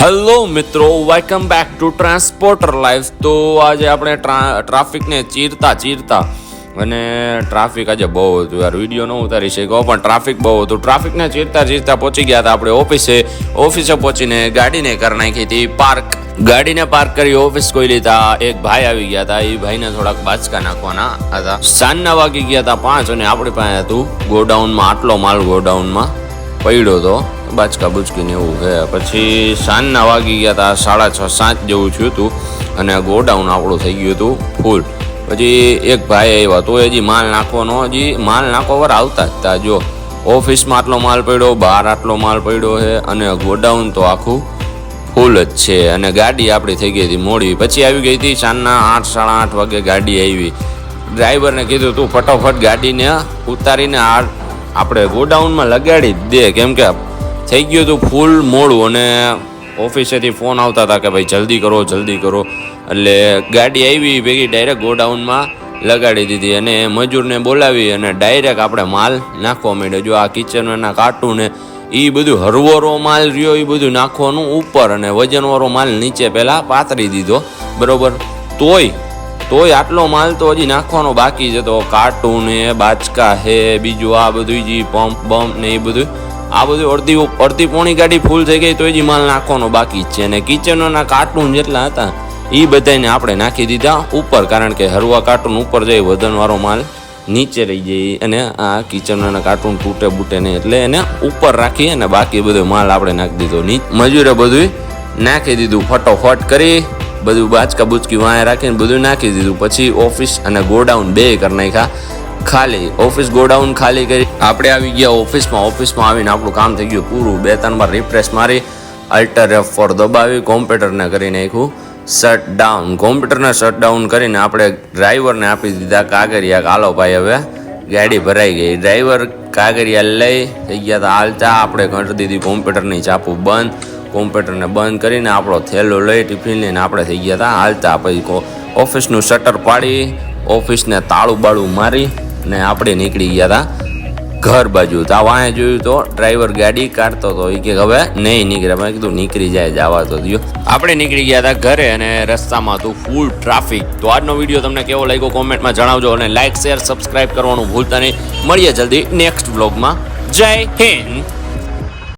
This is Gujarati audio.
હેલો મિત્રો, welcome back to transporter life. તો આજે આપણે ટ્રાફિકને ચીરતા અને ટ્રાફિક આજે બહુ હતું યાર, વિડીયો ન ઉતારી શક્યો પણ ટ્રાફિક બહુ હતું. ટ્રાફિકને ચીરતા પહોંચી ગયા હતા આપણે ઓફિસે પહોંચીને ગાડીને કરી નાખી હતી પાર્ક. ગાડીને પાર્ક કરી ઓફિસ કોઈ લીધા. એક ભાઈ આવી ગયા હતા, એ ભાઈને થોડાક બાચકા નાખવાના હતા. સાંજના વાગી ગયા હતા 5 અને આપણી પાસે હતું ગોડાઉનમાં આટલો માલ ગોડાઉનમાં પડ્યો હતો, બાચકા બુચકીને એવું છે. પછી સાંજના વાગી ગયા હતા 6:30-7 જેવું થયું હતું અને ગોડાઉન આપણું થઈ ગયું હતું ફૂલ. પછી એક ભાઈ આવ્યા તો હજી માલ નાખવા વાર આવતા જ હતા. જો ઓફિસમાં આટલો માલ પડ્યો, બહાર આટલો માલ પડ્યો છે અને ગોડાઉન તો આખું ફૂલ જ છે. અને ગાડી આપણી થઈ ગઈ હતી મોડી. પછી આવી ગઈ હતી સાંજના 8-8:30 વાગે ગાડી આવી. ડ્રાઈવરને કીધું તું ફટોફટ ગાડીને ઉતારીને આપણે ગોડાઉનમાં લગાડી જ દે, કેમ કે થઈ ગયું હતું ફૂલ મોડું અને ઓફિસેથી ફોન આવતા હતા કે ભાઈ જલ્દી કરો. એટલે ગાડી આવી ભેગી ડાયરેક્ટ ગોડાઉનમાં લગાડી દીધી અને મજૂરને બોલાવી અને ડાયરેક્ટ આપણે માલ નાખવા માંડ્યો. જો આ કિચનના કાર્ટૂન એ બધું હરવોરો માલ રહ્યો એ બધું નાખવાનું ઉપર અને વજનવાળો માલ નીચે પહેલાં પાથરી દીધો બરોબર. તોય આટલો માલ તો હજી નાખવાનો બાકી છે. તો કાર્ટૂન હે, બાચકા હે, બીજું આ બધું જે પંપ ને એ બધું આ બધું અડધી પોણી ગાડી ફૂલ થઈ ગઈ તો હજી માલ નાખવાનો બાકી જ છે. અને કિચનોના કાર્ટૂન જેટલા હતા એ બધાને આપણે નાખી દીધા ઉપર, કારણ કે હરવા કાર્ટૂન ઉપર જાય, વજનવાળો માલ નીચે રહી જાય અને આ કિચનના કાર્ટૂન તૂટે બૂટે નહીં, એટલે એને ઉપર રાખી અને બાકી બધો માલ આપણે નાખી દીધો. મજૂરે બધું નાખી દીધું ફટોફટ કરી, બધું બાચકા બુચકી વાંહે રાખીને બધું નાખી દીધું. પછી ઓફિસ અને ગોડાઉન બે કરી નાખ્યા ખાલી. ઓફિસ ગોડાઉન ખાલી કરી આપણે આવી ગયા ઓફિસમાં આવીને આપણું કામ થઈ ગયું પૂરું. 2-3 વાર રિફ્રેશ મારી અલ્ટર F4 દબાવી કોમ્પ્યુટરને કરી નાખ્યું શટડાઉન. કોમ્પ્યુટરને શટડાઉન કરીને આપણે ડ્રાઈવરને આપી દીધા કાગરિયા. હાલો ભાઈ, હવે ગાડી ભરાઈ ગઈ. ડ્રાઈવર કાગરિયા લઈ થઈ ગયા હતા હાલતા. આપણે કરી દીધી કોમ્પ્યુટરની ચાપુ બંધ. કોમ્પ્યુટરને બંધ કરીને આપણો થેલો લઈ ટિફિન લઈને આપણે થઈ ગયા હતા હાલતા. પછી ઓફિસનું શટર પાડી ઓફિસને તાળું મારી ને આપણે નીકળી ગયા હતા ઘર બાજુ. તો વાંહે જોયું તો ડ્રાઈવર ગાડી કાઢતો હતો, એ કે હવે નહીં નીકળે. મેં કીધું નીકળી જાય, જવા તો દો. આપણે નીકળી ગયા હતા ઘરે અને રસ્તામાં હતું ફૂલ ટ્રાફિક. તો આજનો વિડીયો તમને કેવો લાગ્યો કોમેન્ટમાં જણાવજો અને લાઇક શેર સબસ્ક્રાઇબ કરવાનું ભૂલતા નહીં. મળીએ જલ્દી નેક્સ્ટ વ્લોગમાં. જય હિન્દ.